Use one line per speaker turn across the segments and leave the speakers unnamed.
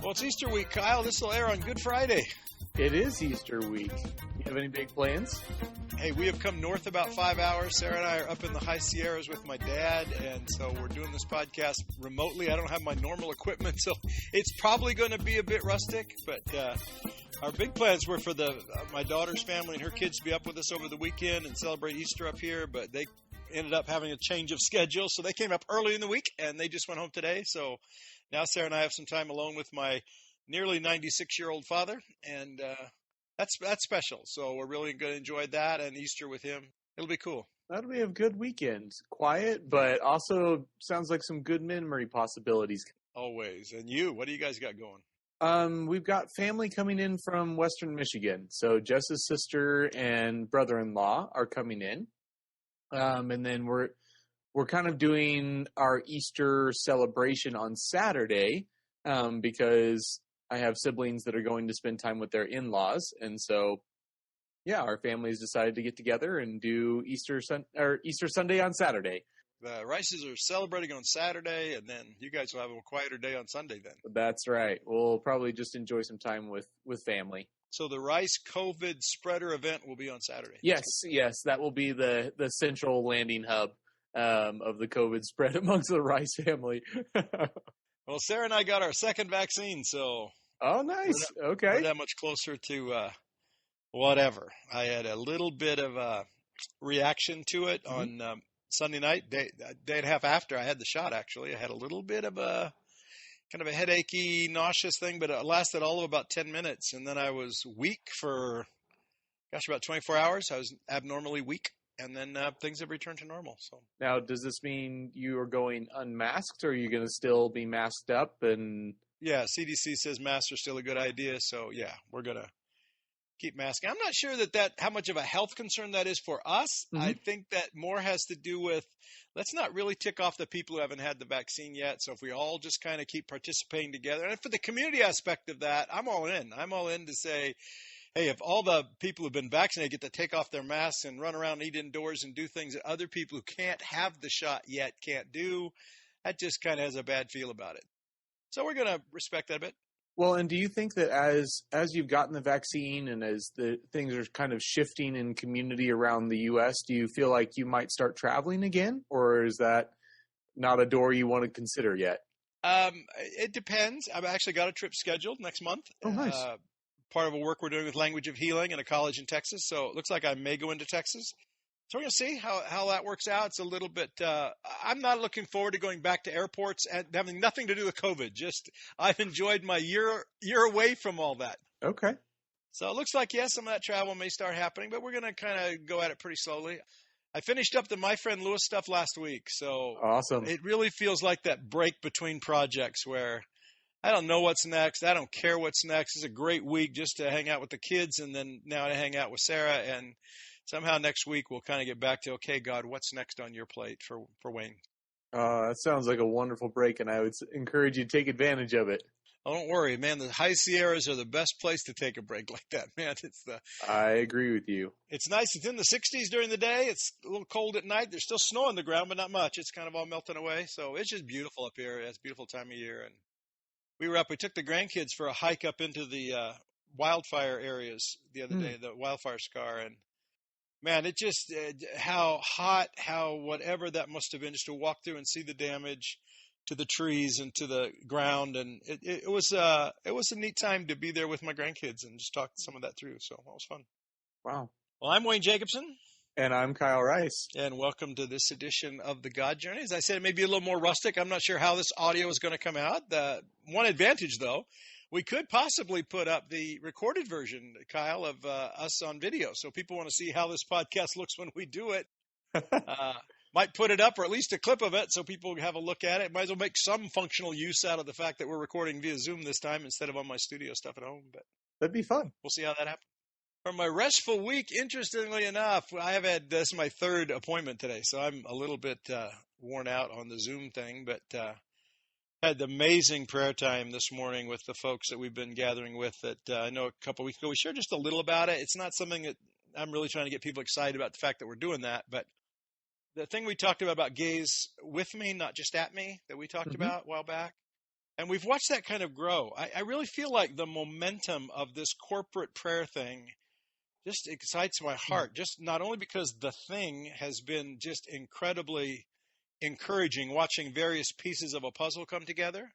Well, it's Easter week, Kyle. This will air on Good Friday.
It is Easter week. You have any big plans?
Hey, we have come north about 5 hours. Sarah and I are up in the high Sierras with my dad, and so we're doing this podcast remotely. I don't have my normal equipment, so it's probably going to be a bit rustic, but our big plans were for my daughter's family and her kids to be up with us over the weekend and celebrate Easter up here, but they ended up having a change of schedule, so they came up early in the week, and they just went home today. So now Sarah and I have some time alone with my nearly 96-year-old father, and that's special. So we're really going to enjoy that and Easter with him. It'll be cool.
That'll be a good weekend. Quiet, but also sounds like some good memory possibilities.
Always. And you, what do you guys got going?
We've got family coming in from Western Michigan. So Jess's sister and brother-in-law are coming in. And then we're kind of doing our Easter celebration on Saturday because I have siblings that are going to spend time with their in-laws. And so, yeah, our families decided to get together and do Easter Sunday on Saturday.
The Rices are celebrating on Saturday, and then you guys will have a quieter day on Sunday then.
That's right. We'll probably just enjoy some time with family.
So the Rice COVID spreader event will be on Saturday.
Yes, that will be the central landing hub of the COVID spread amongst the Rice family.
Well, Sarah and I got our second vaccine, so...
Oh, nice. Okay.
We're that much closer to whatever. I had a little bit of a reaction to it on Sunday night, day and a half after I had the shot, actually. I had a little bit of a kind of a headachy, nauseous thing, but it lasted all of about 10 minutes. And then I was weak for, about 24 hours. I was abnormally weak. And then things have returned to normal. So
now, does this mean you are going unmasked, or are you going to still be masked up? And
yeah, CDC says masks are still a good idea. So yeah, we're going to keep masking. I'm not sure that how much of a health concern that is for us. Mm-hmm. I think that more has to do with, let's not really tick off the people who haven't had the vaccine yet. So if we all just kind of keep participating together, and for the community aspect of that, I'm all in. I'm all in to say, hey, if all the people who've been vaccinated get to take off their masks and run around and eat indoors and do things that other people who can't have the shot yet can't do, that just kind of has a bad feel about it. So we're going to respect that a bit.
Well, and do you think that as you've gotten the vaccine and as the things are kind of shifting in community around the U.S., do you feel like you might start traveling again, or is that not a door you want to consider yet?
It depends. I've actually got a trip scheduled next month.
Oh, nice.
Part of a work we're doing with Language of Healing in a college in Texas. So it looks like I may go into Texas. So we're going to see how that works out. It's a little bit I'm not looking forward to going back to airports and having nothing to do with COVID. Just I've enjoyed my year away from all that.
Okay.
So it looks like, yes, some of that travel may start happening, but we're going to kind of go at it pretty slowly. I finished up the My Friend Lewis stuff last week. So
awesome. It
really feels like that break between projects where I don't know what's next. I don't care what's next. It's a great week just to hang out with the kids, and then now to hang out with Sarah. And somehow next week we'll kind of get back to, okay, God, what's next on your plate for Wayne?
That sounds like a wonderful break, and I would encourage you to take advantage of it.
Oh, don't worry, man. The high Sierras are the best place to take a break like that, man.
I agree with you.
It's nice. It's in the 60s during the day. It's a little cold at night. There's still snow on the ground, but not much. It's kind of all melting away. So it's just beautiful up here. It's a beautiful time of year. And we took the grandkids for a hike up into the wildfire areas the other day, the wildfire scar. And man, it just, how hot, how whatever that must have been, just to walk through and see the damage to the trees and to the ground. And it was a neat time to be there with my grandkids and just talk some of that through. So that was fun.
Wow.
Well, I'm Wayne Jacobsem.
And I'm Kyle Rice.
And welcome to this edition of The God Journey. As I said, it may be a little more rustic. I'm not sure how this audio is going to come out. The one advantage, though, we could possibly put up the recorded version, Kyle, of us on video. So people want to see how this podcast looks when we do it. Might put it up, or at least a clip of it, so people have a look at it. Might as well make some functional use out of the fact that we're recording via Zoom this time instead of on my studio stuff at home. But
that'd be fun.
We'll see how that happens. For my restful week, interestingly enough, this is my third appointment today, so I'm a little bit worn out on the Zoom thing, but had the amazing prayer time this morning with the folks that we've been gathering with that I know a couple of weeks ago. We shared just a little about it. It's not something that I'm really trying to get people excited about the fact that we're doing that, but the thing we talked about gaze with me, not just at me, that we talked about a while back, And we've watched that kind of grow. I really feel like the momentum of this corporate prayer thing just excites my heart, just not only because the thing has been just incredibly encouraging, watching various pieces of a puzzle come together,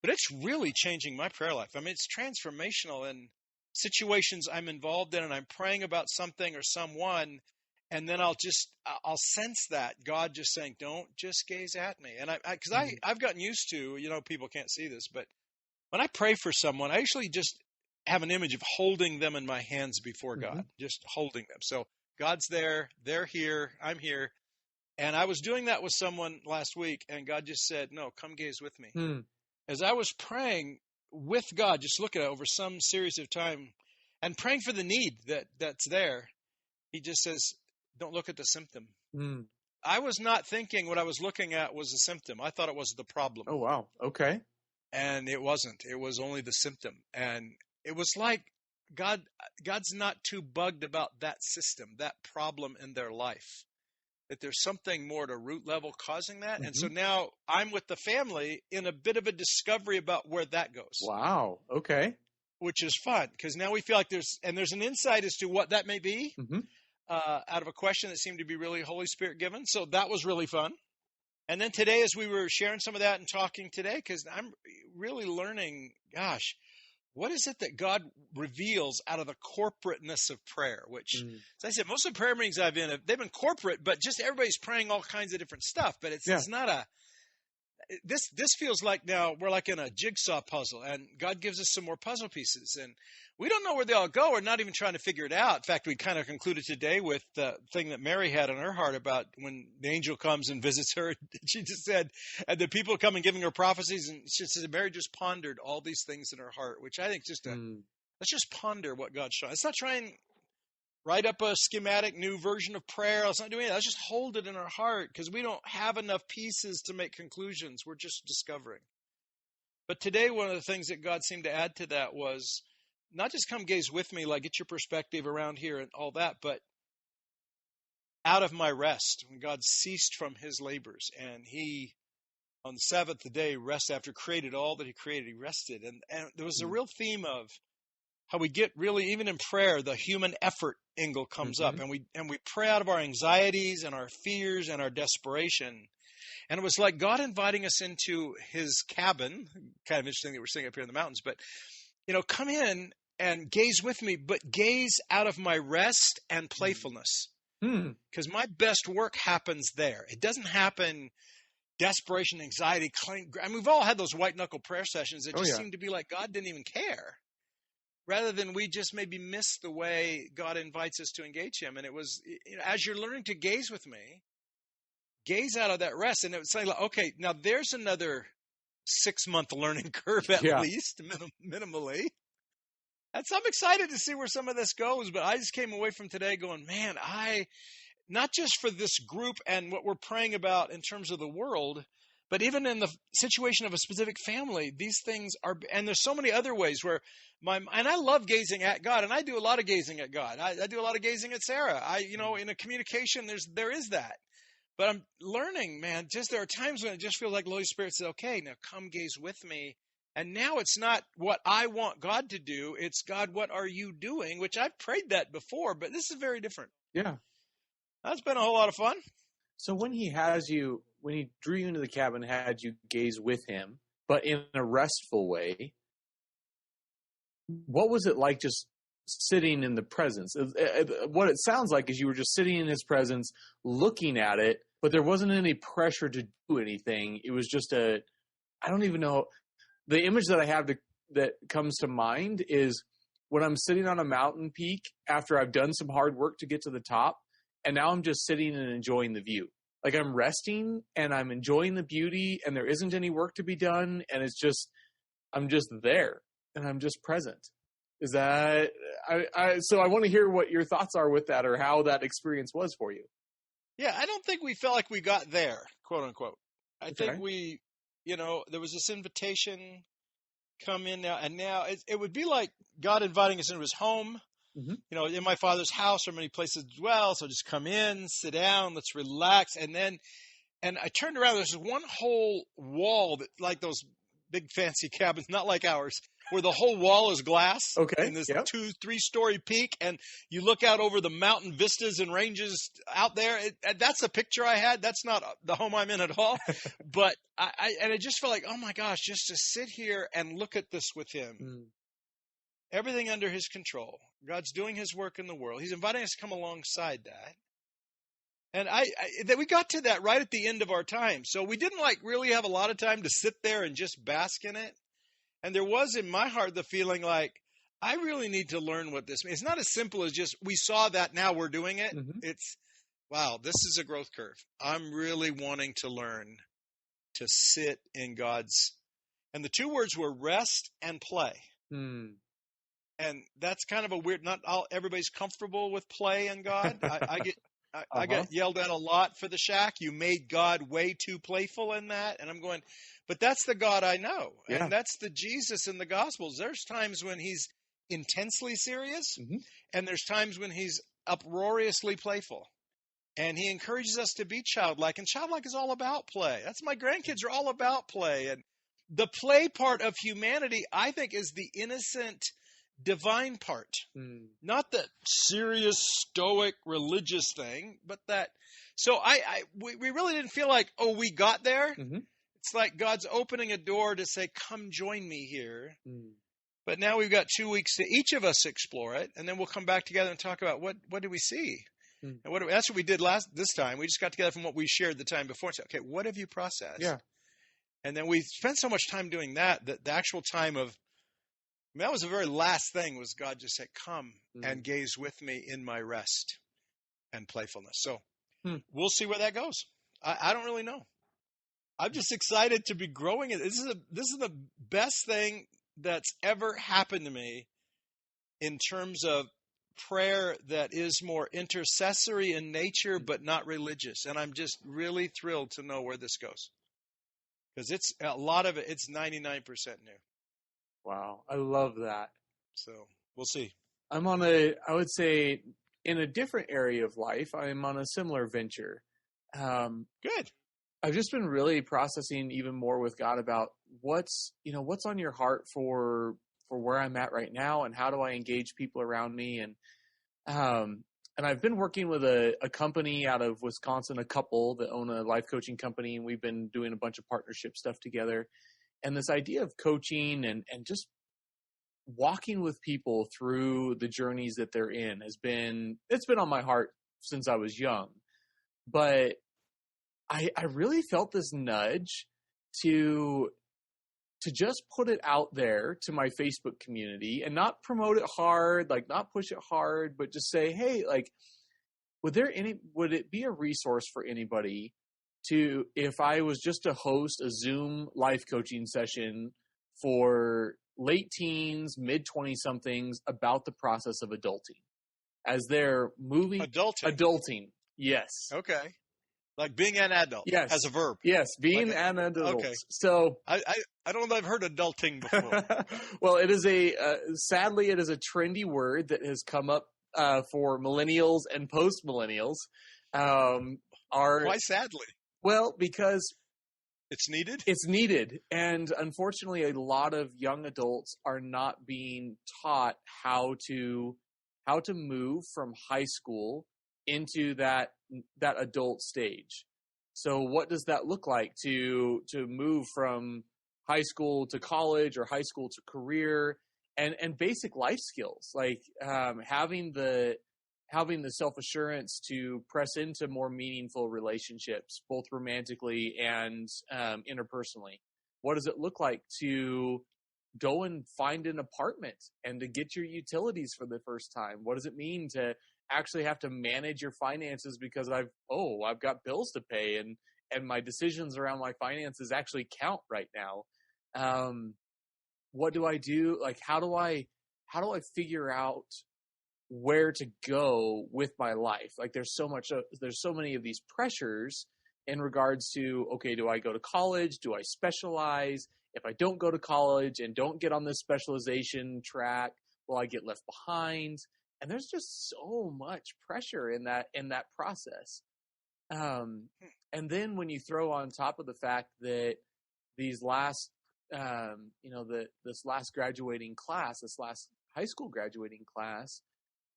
but it's really changing my prayer life. I mean, it's transformational in situations I'm involved in, and I'm praying about something or someone, and then I'll sense that God just saying, don't just gaze at me. And I've gotten used to, people can't see this, but when I pray for someone, I usually just have an image of holding them in my hands before God, just holding them. So God's there, they're here, I'm here. And I was doing that with someone last week, and God just said, no, come gaze with me. As I was praying with God, just look at it over some series of time and praying for the need that's there, he just says, don't look at the symptom. I was not thinking what I was looking at was a symptom. I thought it was the problem.
Oh, wow. Okay.
And it wasn't. It was only the symptom. And it was like God's not too bugged about that system, that problem in their life, that there's something more to root level causing that. And so now I'm with the family in a bit of a discovery about where that goes.
Wow. Okay.
Which is fun, because now we feel like there's an insight as to what that may be out of a question that seemed to be really Holy Spirit given. So that was really fun. And then today, as we were sharing some of that and talking today, because I'm really learning, gosh, what is it that God reveals out of the corporateness of prayer? Which, as I said, most of the prayer meetings I've been in, they've been corporate, but just everybody's praying all kinds of different stuff. But it's not this feels like now we're like in a jigsaw puzzle, and God gives us some more puzzle pieces, and we don't know where they all go. We're not even trying to figure it out. In fact, we kind of concluded today with the thing that Mary had in her heart about when the angel comes and visits her. She just said, and the people come and giving her prophecies, and she said, Mary just pondered all these things in her heart, which I think let's just ponder what God's showing. It's not trying write up a schematic new version of prayer. Let's not do anything. Let's just hold it in our heart, because we don't have enough pieces to make conclusions. We're just discovering. But today, one of the things that God seemed to add to that was not just come gaze with me, like get your perspective around here and all that, but out of my rest, when God ceased from his labors and he, on the seventh day, rest after created all that he created, he rested. And there was a real theme of how we get really, even in prayer, the human effort angle comes up, and we pray out of our anxieties and our fears and our desperation. And it was like God inviting us into his cabin. Kind of interesting that we're sitting up here in the mountains, but come in and gaze with me, but gaze out of my rest and playfulness. Because my best work happens there. It doesn't happen desperation, anxiety, I mean, we've all had those white knuckle prayer sessions that just seem to be like God didn't even care, rather than we just maybe miss the way God invites us to engage him. And it was, as you're learning to gaze with me, gaze out of that rest. And it was like, okay, now there's another 6-month learning curve at least, minimally. And so I'm excited to see where some of this goes. But I just came away from today going, man, not just for this group and what we're praying about in terms of the world, but even in the situation of a specific family, these things are, and there's so many other ways where and I love gazing at God, and I do a lot of gazing at God. I do a lot of gazing at Sarah. In a communication, there is that. But I'm learning, man, just there are times when it just feels like the Holy Spirit says, okay, now come gaze with me. And now it's not what I want God to do. It's, God, what are you doing? Which I've prayed that before, but this is very different.
Yeah.
That's been a whole lot of fun.
So when he drew you into the cabin, had you gaze with him, but in a restful way, what was it like just sitting in the presence? What it sounds like is you were just sitting in his presence, looking at it, but there wasn't any pressure to do anything. It was just I don't even know. The image that I have that comes to mind is when I'm sitting on a mountain peak after I've done some hard work to get to the top, and now I'm just sitting and enjoying the view. Like I'm resting and I'm enjoying the beauty, and there isn't any work to be done, and I'm just there and I'm just present. Is that so I want to hear what your thoughts are with that, or how that experience was for you.
Yeah, I don't think we felt like we got there, quote unquote. I think we, there was this invitation, come in now, and now it would be like God inviting us into his home. In my Father's house are many places as well. So just come in, sit down, let's relax. And I turned around, there's one whole wall that, like those big fancy cabins, not like ours, where the whole wall is glass.
Okay.
In this
Yep.
2-3-story peak, and you look out over the mountain vistas and ranges out there. That's a picture I had. That's not the home I'm in at all. But I just felt like, oh my gosh, just to sit here and look at this with him.
Mm.
Everything under his control. God's doing his work in the world. He's inviting us to come alongside that. And we got to that right at the end of our time. So we didn't really have a lot of time to sit there and just bask in it. And there was in my heart the feeling like, I really need to learn what this means. It's not as simple as just, we saw that, now we're doing it.
Mm-hmm.
It's, wow, this is a growth curve. I'm really wanting to learn to sit in God's, and the two words were rest and play.
Mm.
And that's kind of a weird, everybody's comfortable with play and God. I got yelled at a lot for the shack. You made God way too playful in that. And I'm going, but that's the God I know.
Yeah.
And that's the Jesus in the Gospels. There's times when he's intensely serious,
Mm-hmm.
and there's times when he's uproariously playful. And he encourages us to be childlike. And childlike is all about play. That's my grandkids are all about play. And the play part of humanity, I think, is the innocent divine part. Not the serious stoic religious thing, but that. So we really didn't feel like, oh, we got there.
Mm-hmm.
It's like God's opening a door to say, come join me here. But now we've got 2 weeks to each of us explore it, and then we'll come back together and talk about what do we see. And that's what we did this time. We just got together from what we shared the time before and said, okay, what have you processed?
Yeah.
And then we spent so much time doing that the actual time of, that was the very last thing, was God just said, come and gaze with me in my rest and playfulness. So we'll see where that goes. I don't really know. I'm just excited to be growing it. This is the best thing that's ever happened to me in terms of prayer that is more intercessory in nature, but not religious. And I'm just really thrilled to know where this goes. Because it's a lot of it, it's 99% new.
Wow. I love that.
So we'll see.
I would say, in a different area of life, I'm on a similar venture.
Good.
I've just been really processing even more with God about what's on your heart for where I'm at right now, and how do I engage people around me. And I've been working with a company out of Wisconsin, a couple that own a life coaching company, and we've been doing a bunch of partnership stuff together. And this idea of coaching and just walking with people through the journeys that they're in it's been on my heart since I was young. But I really felt this nudge to just put it out there to my Facebook community and not promote it hard, not push it hard, but just say, hey, would it be a resource for anybody if I was just to host a Zoom life coaching session for late teens, mid 20-somethings about the process of adulting as they're moving. Adulting. Yes.
Okay. Like being an adult.
Yes.
As a verb.
Yes. Being an adult.
Okay.
So
I don't know if I've heard adulting before.
Well, it is sadly, it is a trendy word that has come up for millennials and post-millennials.
Why sadly?
Well, because
it's needed?
It's needed. And unfortunately, a lot of young adults are not being taught how to move from high school into that adult stage. So what does that look like to move from high school to college or high school to career, and basic life skills, like having the self-assurance to press into more meaningful relationships, both romantically and interpersonally? What does it look like to go and find an apartment and to get your utilities for the first time? What does it mean to actually have to manage your finances because I've got bills to pay and my decisions around my finances actually count right now? What do I do? How do I figure out where to go with my life? There's so many of these pressures in regards to, okay, do I go to college? Do I specialize? If I don't go to college and don't get on this specialization track, will I get left behind? And there's just so much pressure in that process. And then when you throw on top of the fact that these last this last graduating class, this last high school graduating class,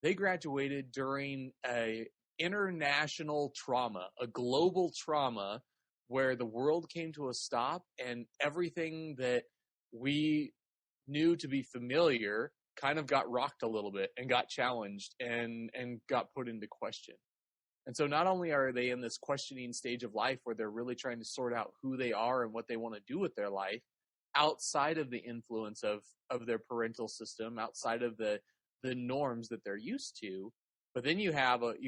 they graduated during a international trauma, a global trauma where the world came to a stop and everything that we knew to be familiar kind of got rocked a little bit and got challenged and got put into question. And so not only are they in this questioning stage of life where they're really trying to sort out who they are and what they want to do with their life outside of the influence of their parental system, outside of the norms that they're used to, but then you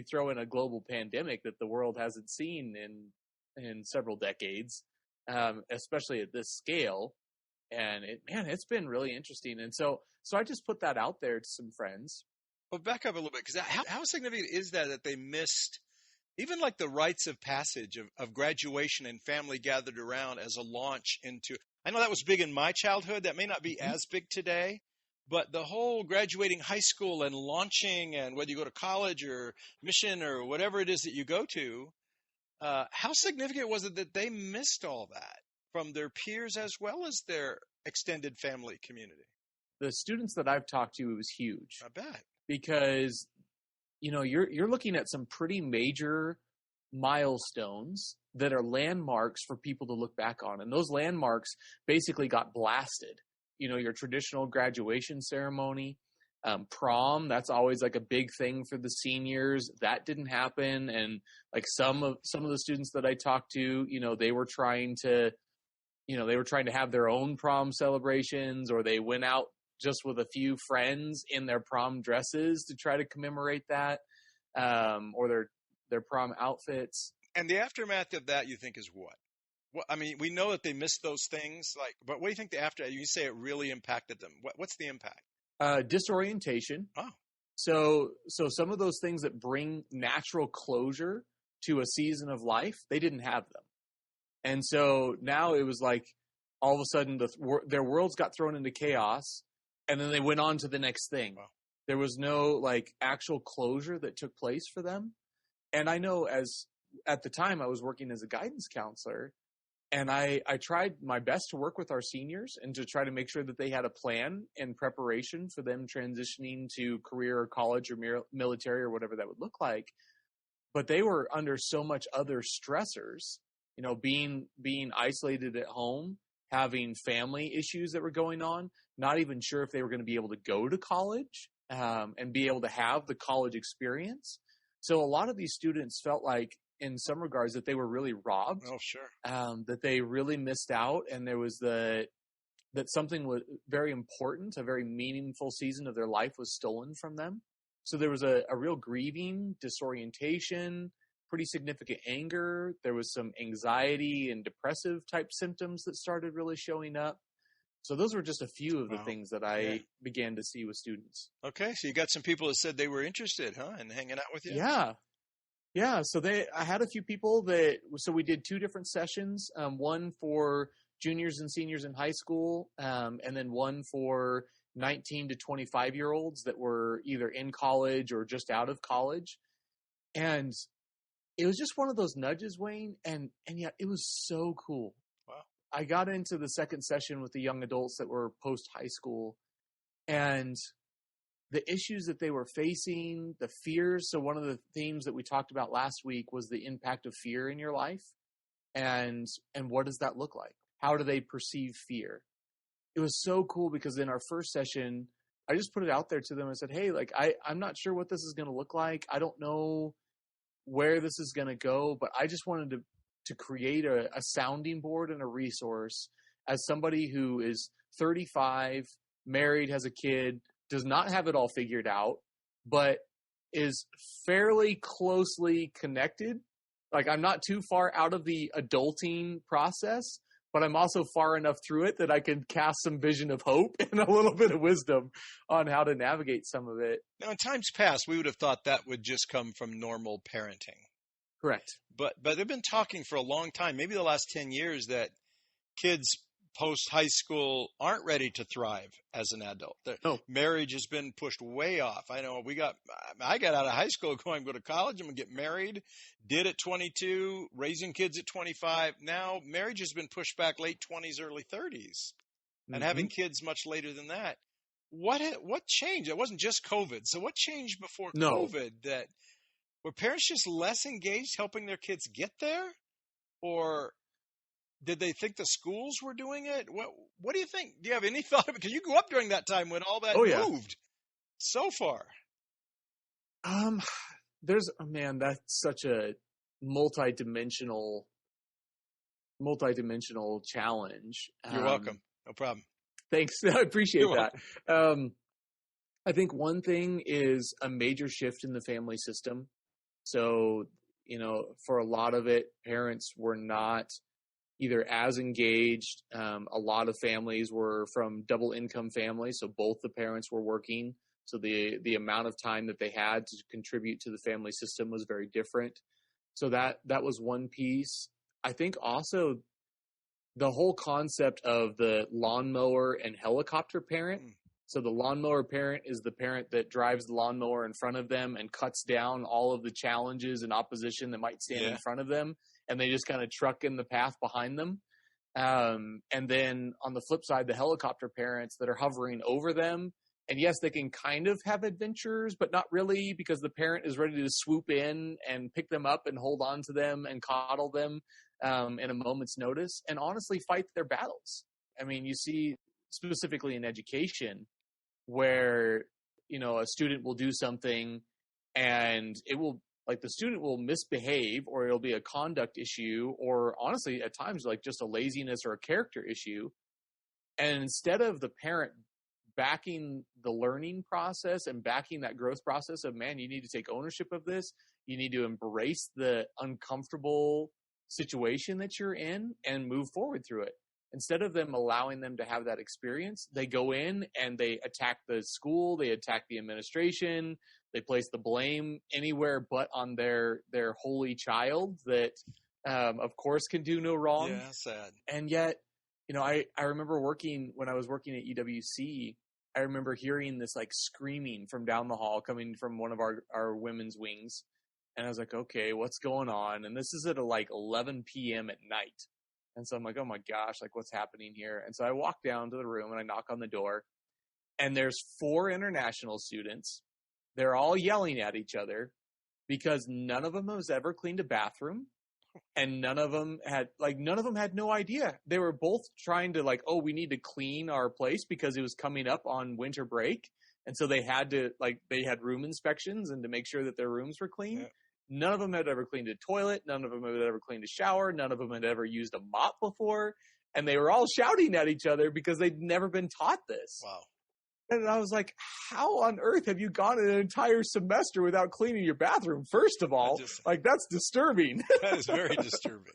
throw in a global pandemic that the world hasn't seen in several decades, especially at this scale. And it's been really interesting. And so I just put that out there to some friends.
Well, back up a little bit, because how significant is that they missed even like the rites of passage of graduation and family gathered around as a launch into, I know that was big in my childhood. That may not be as big today, but the whole graduating high school and launching, and whether you go to college or mission or whatever it is that you go to, how significant was it that they missed all that from their peers as well as their extended family community?
The students that I've talked to, it was huge.
I bet.
Because, you're looking at some pretty major milestones that are landmarks for people to look back on. And those landmarks basically got blasted. Your traditional graduation ceremony, prom, that's always like a big thing for the seniors. That didn't happen. And like some of the students that I talked to, they were trying to have their own prom celebrations, or they went out just with a few friends in their prom dresses to try to commemorate that, or their prom outfits.
And the aftermath of that, you think, is what? Well, I mean, we know that they missed those things, but what do you think the after? You say it really impacted them. What's the impact?
Disorientation.
Oh,
so some of those things that bring natural closure to a season of life, they didn't have them, and so now it was like all of a sudden their worlds got thrown into chaos, and then they went on to the next thing.
Wow.
There was no actual closure that took place for them, and I know at the time I was working as a guidance counselor. And I tried my best to work with our seniors and to try to make sure that they had a plan in preparation for them transitioning to career or college or military or whatever that would look like. But they were under so much other stressors, being isolated at home, having family issues that were going on, not even sure if they were going to be able to go to college and be able to have the college experience. So a lot of these students felt like, in some regards, that they were really robbed.
Oh, sure.
That they really missed out, and there was that something was very important, a very meaningful season of their life was stolen from them. So there was a real grieving, disorientation, pretty significant anger. There was some anxiety and depressive type symptoms that started really showing up. So those were just a few of the things that I began to see with students.
Okay, so you got some people that said they were interested, in hanging out with you?
Yeah, so I had a few people so we did 2 different sessions, one for juniors and seniors in high school, and then one for 19 to 25-year-olds that were either in college or just out of college. And it was just one of those nudges, Wayne, and yet it was so cool.
Wow.
I got into the second session with the young adults that were post-high school, and the issues that they were facing, the fears. So one of the themes that we talked about last week was the impact of fear in your life. And what does that look like? How do they perceive fear? It was so cool because in our first session, I just put it out there to them and said, hey, I'm not sure what this is going to look like. I don't know where this is going to go, but I just wanted to create a sounding board and a resource as somebody who is 35, married, has a kid, does not have it all figured out, but is fairly closely connected. I'm not too far out of the adulting process, but I'm also far enough through it that I can cast some vision of hope and a little bit of wisdom on how to navigate some of it.
Now, in times past, we would have thought that would just come from normal parenting.
Correct.
But they've been talking for a long time, maybe the last 10 years, that kids post-high school aren't ready to thrive as an adult.
No.
Marriage has been pushed way off. I know I got out of high school going to go to college. I'm going to get married. Did at 22, raising kids at 25. Now marriage has been pushed back late 20s, early 30s. and
Mm-hmm.
having kids much later than that. What changed? It wasn't just COVID. So what changed before
No.
COVID? That were parents just less engaged helping their kids get there, or did they think the schools were doing it? What do you think? Do you have any thought of it? Because you grew up during that time when all that
Oh yeah.
moved so far.
There's man, that's such a multi-dimensional challenge.
You're welcome. No problem.
Thanks. I appreciate
You're
that. I think one thing is a major shift in the family system. So, for a lot of it, parents were not either as engaged. A lot of families were from double income families. So both the parents were working. So the amount of time that they had to contribute to the family system was very different. So that was one piece. I think also the whole concept of the lawnmower and helicopter parent. So the lawnmower parent is the parent that drives the lawnmower in front of them and cuts down all of the challenges and opposition that might stand in front of them. And they just kind of truck in the path behind them. And then on the flip side, the helicopter parents that are hovering over them. And yes, they can kind of have adventures, but not really, because the parent is ready to swoop in and pick them up and hold on to them and coddle them in a moment's notice, and honestly fight their battles. I mean, you see specifically in education where, a student will do something and it will, like, the student will misbehave, or it'll be a conduct issue, or honestly at times like just a laziness or a character issue. And instead of the parent backing the learning process and backing that growth process of, man, you need to take ownership of this, you need to embrace the uncomfortable situation that you're in and move forward through it. Instead of them allowing them to have that experience, they go in and they attack the school, they attack the administration, they place the blame anywhere but on their holy child that, of course, can do no wrong.
Yeah, sad.
And yet, I remember when I was working at EWC, I remember hearing this like screaming from down the hall coming from one of our women's wings. And I was like, okay, what's going on? And this is at like 11 p.m. at night. And so I'm like, oh my gosh, like what's happening here? And so I walk down to the room and I knock on the door, and there's 4 international students. They're all yelling at each other because none of them has ever cleaned a bathroom, and none of them had no idea. They were both trying to like, oh, we need to clean our place because it was coming up on winter break. And so they had room inspections and to make sure that their rooms were clean. Yeah. None of them had ever cleaned a toilet. None of them had ever cleaned a shower. None of them had ever used a mop before. And they were all shouting at each other because they'd never been taught this.
Wow.
And I was like, how on earth have you gone an entire semester without cleaning your bathroom? First of all, that's disturbing.
That is very disturbing.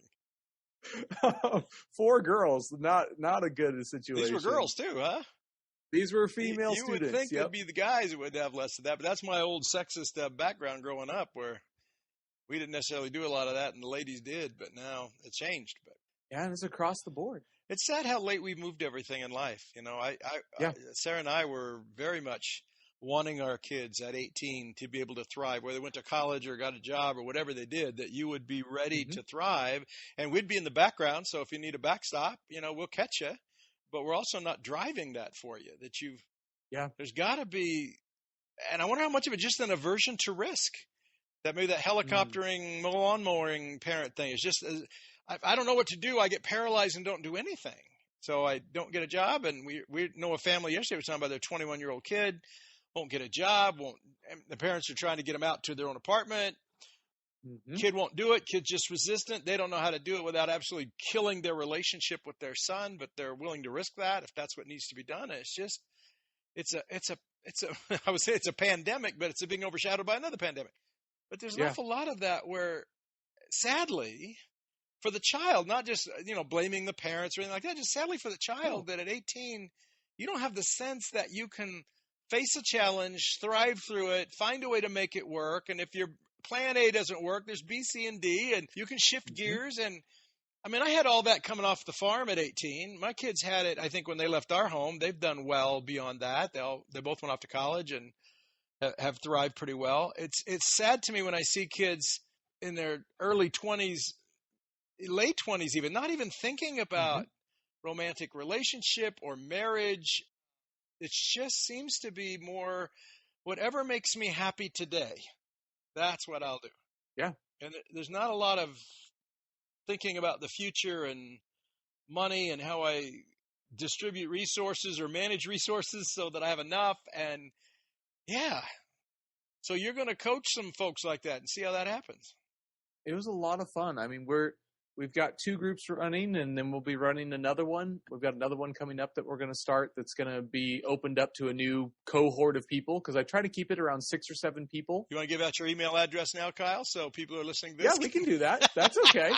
4 girls, not a good situation.
These were girls too, huh?
These were female students.
You would think it'd be the guys who would have less of that, but that's my old sexist background growing up, where we didn't necessarily do a lot of that, and the ladies did. But now it changed. But
yeah, and it's across the board.
It's sad how late we've moved everything in life. Sarah and I were very much wanting our kids at 18 to be able to thrive, whether they went to college or got a job or whatever they did, that you would be ready to thrive, and we'd be in the background. So if you need a backstop, we'll catch you. But we're also not driving that for you. There's got to be, and I wonder how much of it just an aversion to risk. That maybe that helicoptering, lawn mowing parent thing is just, I don't know what to do. I get paralyzed and don't do anything. So I don't get a job. And we know a family yesterday was talking about their 21-year-old kid won't get a job. And the parents are trying to get them out to their own apartment. Kid won't do it. Kid's just resistant. They don't know how to do it without absolutely killing their relationship with their son, but they're willing to risk that if that's what needs to be done. It's just, I would say it's a pandemic, but it's being overshadowed by another pandemic. But there's an awful lot of that where, sadly, for the child, not just, blaming the parents or anything like that, just sadly for the child that at 18, you don't have the sense that you can face a challenge, thrive through it, find a way to make it work. And if your plan A doesn't work, there's B, C, and D, and you can shift gears. And I mean, I had all that coming off the farm at 18. My kids had it, I think, when they left our home. They've done well beyond that. They both went off to college and have thrived pretty well. It's sad to me when I see kids in their early 20s, late 20s even, not even thinking about romantic relationship or marriage. It just seems to be more whatever makes me happy today. That's what I'll do.
Yeah.
And there's not a lot of thinking about the future and money and how I distribute resources or manage resources so that I have enough. And yeah, so you're going to coach some folks like that and see how that happens.
It was a lot of fun. I mean, we've got 2 groups running, and then we'll be running another one. We've got another one coming up that we're going to start that's going to be opened up to a new cohort of people, because I try to keep it around 6 or 7 people.
You want to give out your email address now, Kyle, so people who are listening to this?
Yeah, we can do that. That's okay.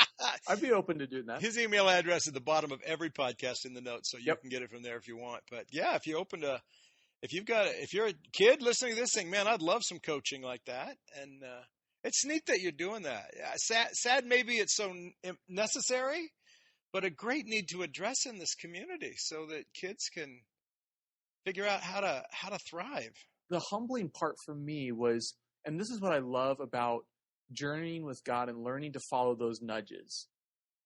I'd be open to doing that.
His email address at the bottom of every podcast in the notes, so you can get it from there if you want. But yeah, if you're a kid listening to this thing, man, I'd love some coaching like that. And it's neat that you're doing that. Sad maybe it's so necessary, but a great need to address in this community so that kids can figure out how to thrive.
The humbling part for me was, and this is what I love about journeying with God and learning to follow those nudges,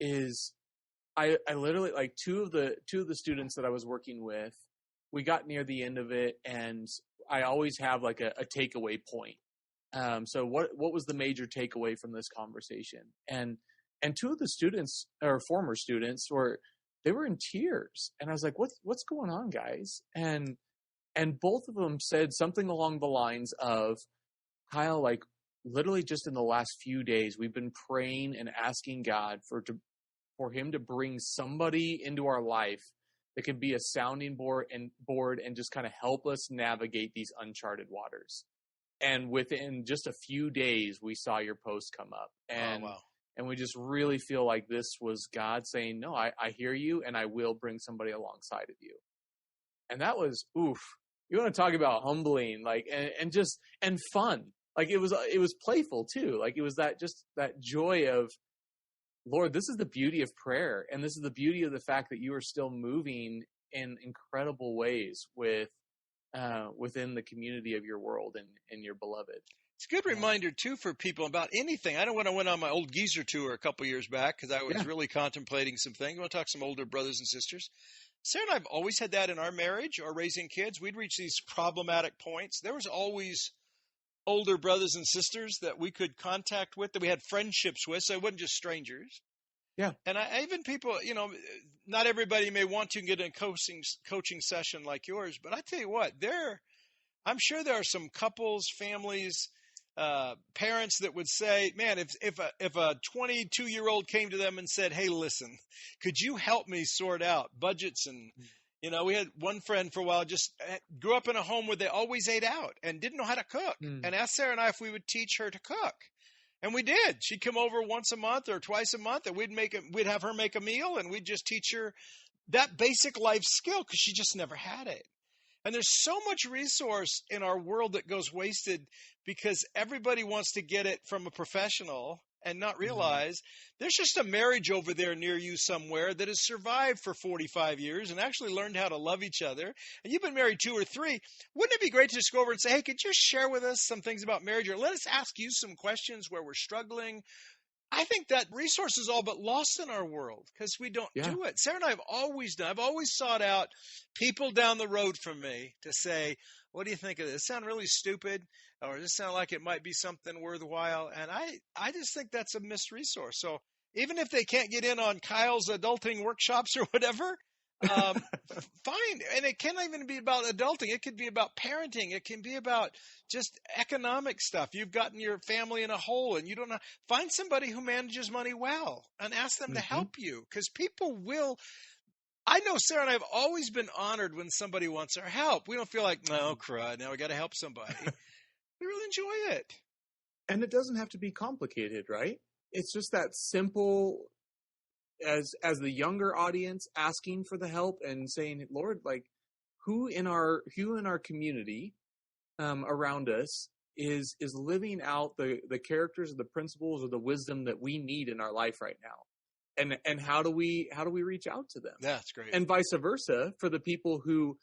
is I literally, like, two of the students that I was working with, we got near the end of it, and I always have like a takeaway point. So what was the major takeaway from this conversation? And 2 of the students, or former students, they were in tears, and I was like, what's going on, guys? And both of them said something along the lines of, Kyle, like, literally just in the last few days, we've been praying and asking God for him to bring somebody into our life that could be a sounding board and just kind of help us navigate these uncharted waters. And within just a few days, we saw your post come up. And, and we just really feel like this was God saying, no, I hear you, and I will bring somebody alongside of you. And that was, oof. You want to talk about humbling, like, and fun. Like, it was playful too. Like, it was that joy of, Lord, this is the beauty of prayer. And this is the beauty of the fact that you are still moving in incredible ways within the community of your world and your beloved.
It's a good reminder, too, for people about anything. I know when I went on my old geezer tour a couple years back, because I was really contemplating some things. I want to talk to some older brothers and sisters. Sarah and I have always had that in our marriage or raising kids. We'd reach these problematic points. There was always older brothers and sisters that we could contact with, that we had friendships with, so it wasn't just strangers.
Yeah.
And even people, not everybody may want to get a coaching session like yours, but I tell you what, I'm sure there are some couples, families, parents that would say, man, if a 22-year-old came to them and said, hey, listen, could you help me sort out budgets? And, we had one friend for a while, just grew up in a home where they always ate out and didn't know how to cook, and asked Sarah and I if we would teach her to cook. And we did. She'd come over once a month or twice a month, and we'd have her make a meal, and we'd just teach her that basic life skill because she just never had it. And there's so much resource in our world that goes wasted because everybody wants to get it from a professional and not realize there's just a marriage over there near you somewhere that has survived for 45 years and actually learned how to love each other. And you've been married 2 or 3. Wouldn't it be great to just go over and say, hey, could you share with us some things about marriage, or let us ask you some questions where we're struggling? I think that resource is all but lost in our world because we don't do it. Sarah and I have always done. I've always sought out people down the road from me to say, what do you think of this? Does it sound really stupid? Or does it sound like it might be something worthwhile? And I just think that's a missed resource. So even if they can't get in on Kyle's adulting workshops or whatever, fine. And it can't even be about adulting. It could be about parenting. It can be about just economic stuff. You've gotten your family in a hole and you don't know. Find somebody who manages money well and ask them to help you, because people will. I know Sarah and I have always been honored when somebody wants our help. We don't feel like, no, crud, now we got to help somebody. We really enjoy it.
And it doesn't have to be complicated, right? It's just that simple, as the younger audience asking for the help and saying, Lord, like, who in our community around us is living out the characters or the principles or the wisdom that we need in our life right now, and how do we reach out to them?
That's great.
And vice versa for the people who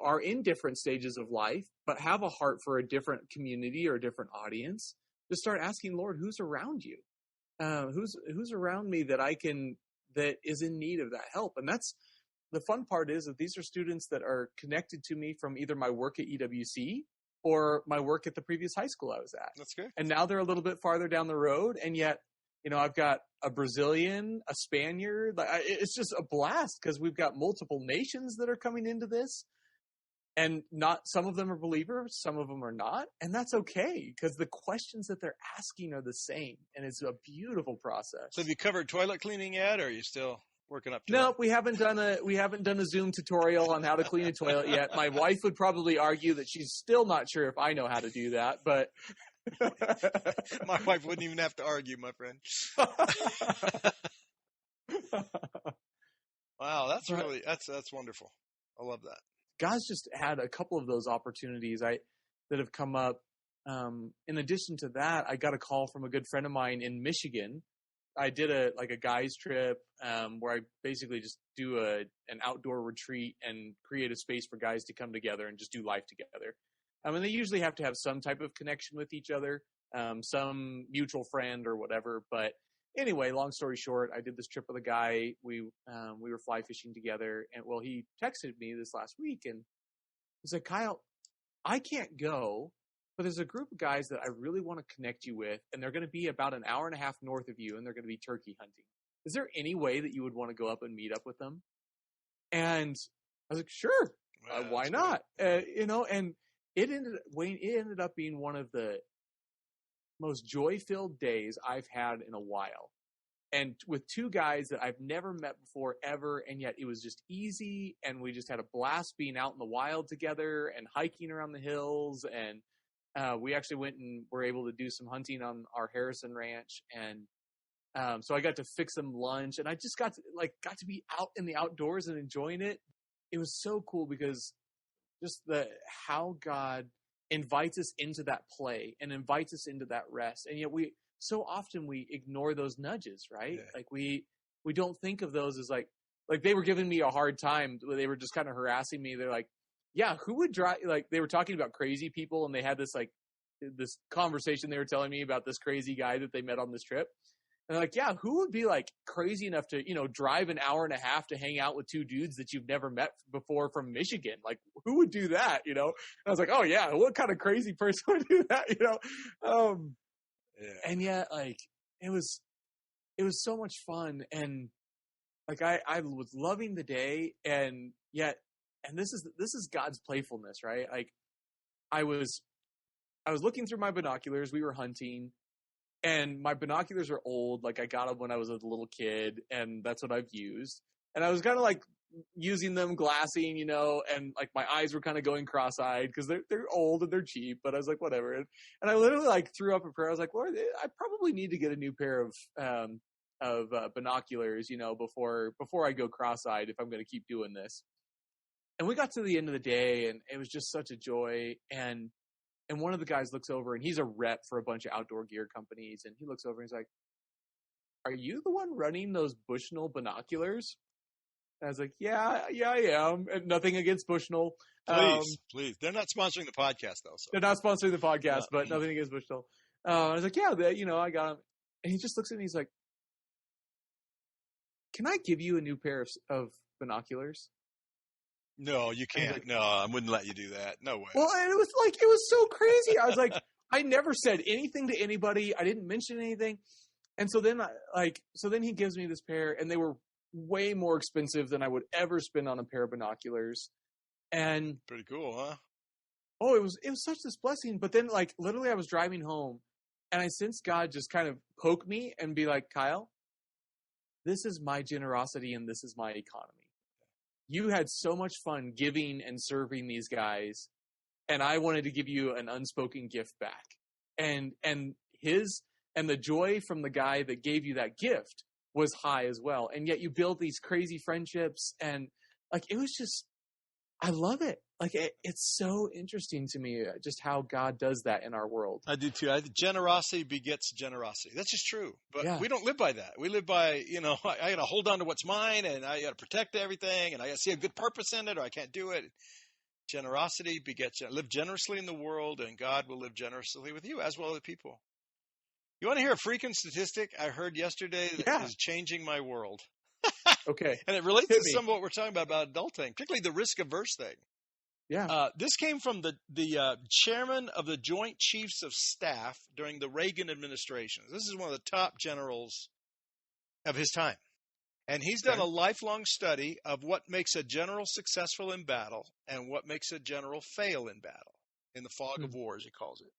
are in different stages of life but have a heart for a different community or a different audience. Just start asking, Lord, who's around you? Who's around me that I can that is in need of that help. And that's the fun part, is that these are students that are connected to me from either my work at EWC or my work at the previous high school I was at.
That's good.
And now they're a little bit farther down the road. And yet, I've got a Brazilian, a Spaniard. It's just a blast because we've got multiple nations that are coming into this. And not some of them are believers, some of them are not. And that's okay, because the questions that they're asking are the same. And it's a beautiful process.
So have you covered toilet cleaning yet, or are you still working up to
No,
it?
we haven't done a Zoom tutorial on how to clean a toilet yet. My wife would probably argue that she's still not sure if I know how to do that, but
My wife wouldn't even have to argue, my friend. Wow, that's wonderful. I love that.
God's just had a couple of those opportunities that have come up. In addition to that, I got a call from a good friend of mine in Michigan. I did a guys trip where I basically just do an outdoor retreat and create a space for guys to come together and just do life together. And they usually have to have some type of connection with each other, some mutual friend or whatever. But anyway, long story short, I did this trip with a guy. We were fly fishing together, and he texted me this last week, and he's like, "Kyle, I can't go, but there's a group of guys that I really want to connect you with, and they're going to be about an hour and a half north of you, and they're going to be turkey hunting. Is there any way that you would want to go up and meet up with them?" And I was like, "Sure, why not?" And it ended up being one of the most joy-filled days I've had in a while. And with two guys that I've never met before ever, and yet it was just easy, and we just had a blast being out in the wild together and hiking around the hills, and we actually went and were able to do some hunting on our Harrison ranch, and so I got to fix them lunch, and I just got to be out in the outdoors and enjoying it. It was so cool because just how God invites us into that play and invites us into that rest. And yet so often we ignore those nudges, right? Yeah. Like we don't think of those as like they were giving me a hard time. They were just kind of harassing me. They're like, yeah, who would drive? Like they were talking about crazy people, and they had this conversation. They were telling me about this crazy guy that they met on this trip. And they're like, yeah, who would be crazy enough to, drive an hour and a half to hang out with two dudes that you've never met before from Michigan? Like, who would do that? And I was like, oh yeah, what kind of crazy person would do that? Yeah. And yet it was so much fun. And I was loving the day, and this is God's playfulness, right? I was looking through my binoculars. We were hunting. And my binoculars are old. I got them when I was a little kid, and that's what I've used. And I was kind of using them, glassing, and my eyes were kind of going cross-eyed because they're old and they're cheap. But I was like, whatever. And I literally threw up a prayer. I was like, Lord, I probably need to get a new pair of binoculars, before I go cross-eyed if I'm going to keep doing this. And we got to the end of the day, and it was just such a joy. And one of the guys looks over, and he's a rep for a bunch of outdoor gear companies. And he looks over and he's like, "Are you the one running those Bushnell binoculars?" And I was like, yeah, I am. And nothing against Bushnell.
Please. They're not sponsoring the podcast, though. So.
They're not sponsoring the podcast, but nothing against Bushnell. I was like, yeah, I got them. And he just looks at me. He's like, "Can I give you a new pair of binoculars?"
No, you can't. No, I wouldn't let you do that. No way.
Well, and it was so crazy. I was like, I never said anything to anybody. I didn't mention anything. And so then he gives me this pair, and they were way more expensive than I would ever spend on a pair of binoculars. And
pretty cool, huh?
Oh, it was such this blessing. But then literally I was driving home, and I sensed God just kind of poke me and be like, "Kyle, this is my generosity and this is my economy. You had so much fun giving and serving these guys, and I wanted to give you an unspoken gift back." And the joy from the guy that gave you that gift was high as well. And yet you build these crazy friendships, and it was just, I love it. It's so interesting to me just how God does that in our world.
I do too. Generosity begets generosity. That's just true. But we don't live by that. We live by, I got to hold on to what's mine, and I got to protect everything, and I got to see a good purpose in it, or I can't do it. Generosity begets. Live generously in the world, and God will live generously with you as well as people. You want to hear a freaking statistic I heard yesterday that is changing my world?
Okay.
And it relates
Hit
to
me.
some of what we're talking about adulting, particularly the risk averse thing.
Yeah.
This came from the chairman of the Joint Chiefs of Staff during the Reagan administration. This is one of the top generals of his time. And he's done
Okay.
a lifelong study of what makes a general successful in battle and what makes a general fail in battle, in the fog of war, as he calls it.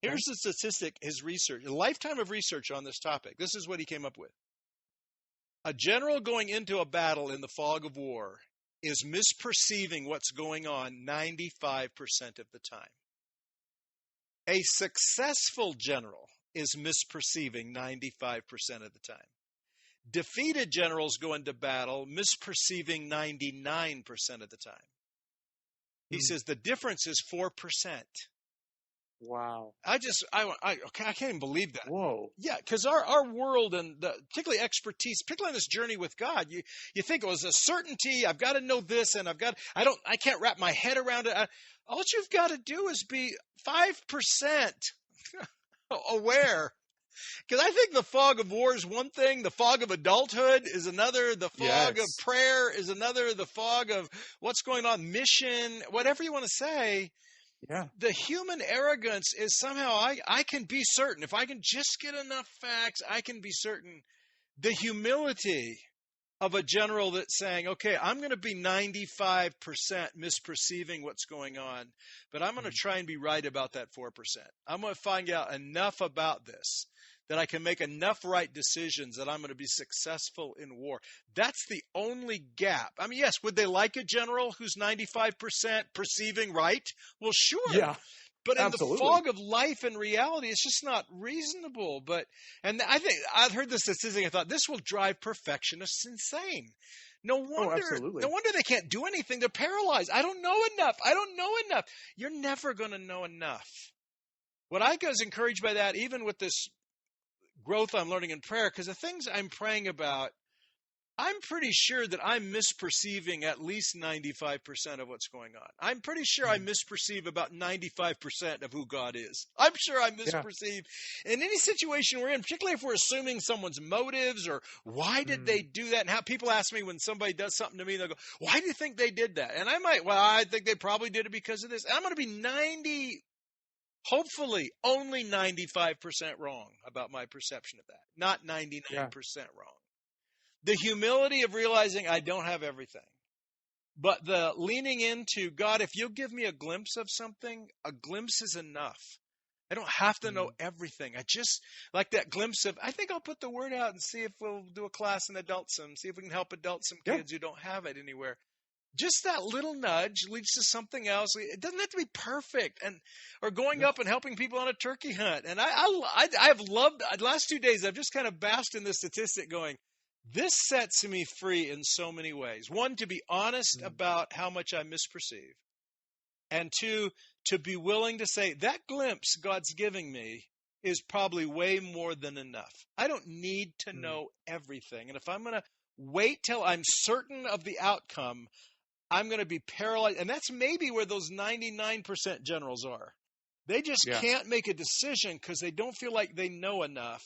Here's the statistic, his research, a lifetime of research on this topic. This is what he came up with. A general going into a battle in the fog of war is misperceiving what's going on 95% of the time. A successful general is misperceiving 95% of the time. Defeated generals go into battle misperceiving 99% of the time. He says the difference is 4%.
Wow.
I can't even believe that.
Whoa.
Yeah, because our world and particularly expertise, particularly on this journey with God, you think it was a certainty. I've got to know this, and I can't wrap my head around it. All you've got to do is be 5% aware. Because I think the fog of war is one thing, the fog of adulthood is another, the fog of prayer is another, the fog of what's going on, mission, whatever you want to say.
Yeah.
The human arrogance is somehow I can be certain. If I can just get enough facts, I can be certain. The humility of a general that's saying, okay, I'm going to be 95% misperceiving what's going on, but I'm going to try and be right about that 4%. I'm going to find out enough about this that I can make enough right decisions that I'm going to be successful in war. That's the only gap. I mean, yes, would they like a general who's 95% perceiving right? Well, sure.
Yeah.
But in
Absolutely.
the fog of life and reality, it's just not reasonable. And I think I've heard the statistic. I thought this will drive perfectionists insane. No wonder they can't do anything. They're paralyzed. I don't know enough. You're never going to know enough. What I was encouraged by that, even with this growth I'm learning in prayer, because the things I'm praying about, I'm pretty sure that I'm misperceiving at least 95% of what's going on. I'm pretty sure I misperceive about 95% of who God is. I'm sure I misperceive in any situation we're in, particularly if we're assuming someone's motives or why did they do that? And how people ask me when somebody does something to me, they'll go, why do you think they did that? And I think they probably did it because of this. I'm going to be hopefully only 95% wrong about my perception of that, not 99% wrong. The humility of realizing I don't have everything, but the leaning into, God, if you'll give me a glimpse of something, a glimpse is enough. I don't have to know everything. I just like that glimpse of, I think I'll put the word out and see if we'll do a class in Adultsem, see if we can help some kids who don't have it anywhere. Just that little nudge leads to something else. It doesn't have to be perfect, or going up and helping people on a turkey hunt. And I've loved the last 2 days. I've just kind of basked in this statistic, going, this sets me free in so many ways. One, to be honest about how much I misperceive, and two, to be willing to say that glimpse God's giving me is probably way more than enough. I don't need to know everything, and if I'm going to wait till I'm certain of the outcome, I'm going to be paralyzed. And that's maybe where those 99% generals are. They just can't make a decision because they don't feel like they know enough.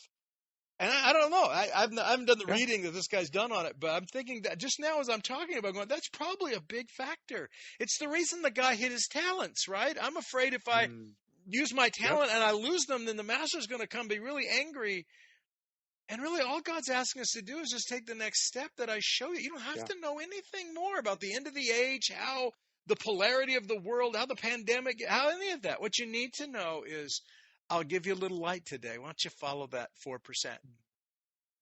And I don't know. I haven't done the reading that this guy's done on it, but I'm thinking that just now as I'm talking about going, that's probably a big factor. It's the reason the guy hid his talents, right? I'm afraid if I use my talent and I lose them, then the master's going to come be really angry. And really all God's asking us to do is just take the next step that I show you. You don't have to know anything more about the end of the age, how the polarity of the world, how the pandemic, how any of that. What you need to know is, I'll give you a little light today. Why don't you follow that 4%?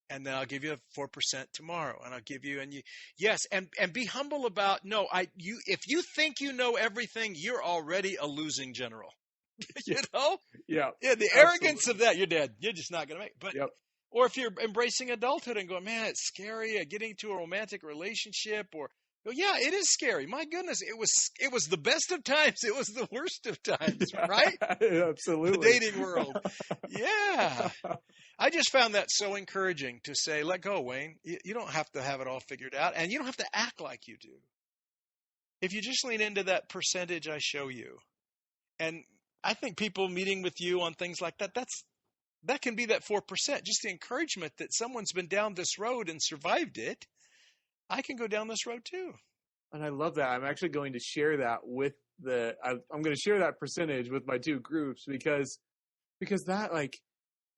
And then I'll give you 4% tomorrow. And I'll give you, and be humble about, if you think you know everything, you're already a losing general. You know?
Yeah.
Yeah, the arrogance of that, you're dead. You're just not going to make it. But,
or
if you're embracing adulthood and going, man, it's scary, getting into a romantic relationship, or, it is scary. My goodness, it was the best of times. It was the worst of times, right?
Absolutely.
The dating world. Yeah. I just found that so encouraging to say, let go, Wayne. You don't have to have it all figured out, and you don't have to act like you do. If you just lean into that percentage I show you, and I think people meeting with you on things like that, that can be that 4%, just the encouragement that someone's been down this road and survived it. I can go down this road too.
And I love that. I'm actually going to share that with I'm going to share that percentage with my two groups because that, like,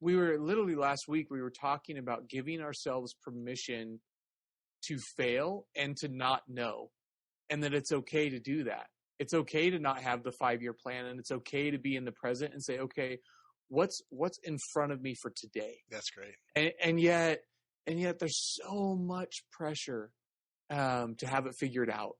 we were literally last week, we were talking about giving ourselves permission to fail and to not know, and that it's okay to do that. It's okay to not have the 5-year plan, and it's okay to be in the present and say, okay, what's in front of me for today?
That's great.
And yet there's so much pressure to have it figured out,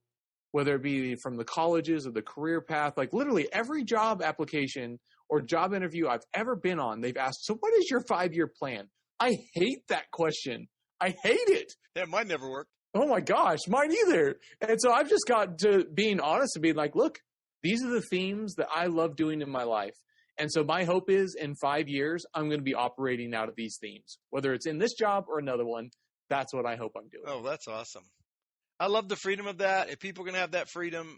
whether it be from the colleges or the career path. Like literally every job application or job interview I've ever been on, they've asked, so what is your 5-year plan? I hate that question. I hate it.
Yeah, mine never worked.
Oh my gosh, mine either. And so I've just got to being honest and being like, look, these are the themes that I love doing in my life. And so my hope is in 5 years, I'm going to be operating out of these themes, whether it's in this job or another one. That's what I hope I'm doing.
Oh, that's awesome. I love the freedom of that. If people can have that freedom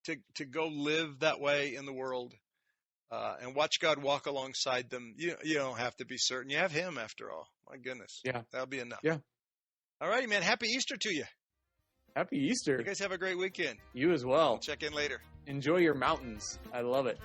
to go live that way in the world and watch God walk alongside them, you don't have to be certain. You have him after all. My goodness.
Yeah.
That'll be enough.
Yeah.
All righty, man. Happy Easter to you.
Happy Easter.
You guys have a great weekend.
You as well.
We'll check in later.
Enjoy your mountains. I love it.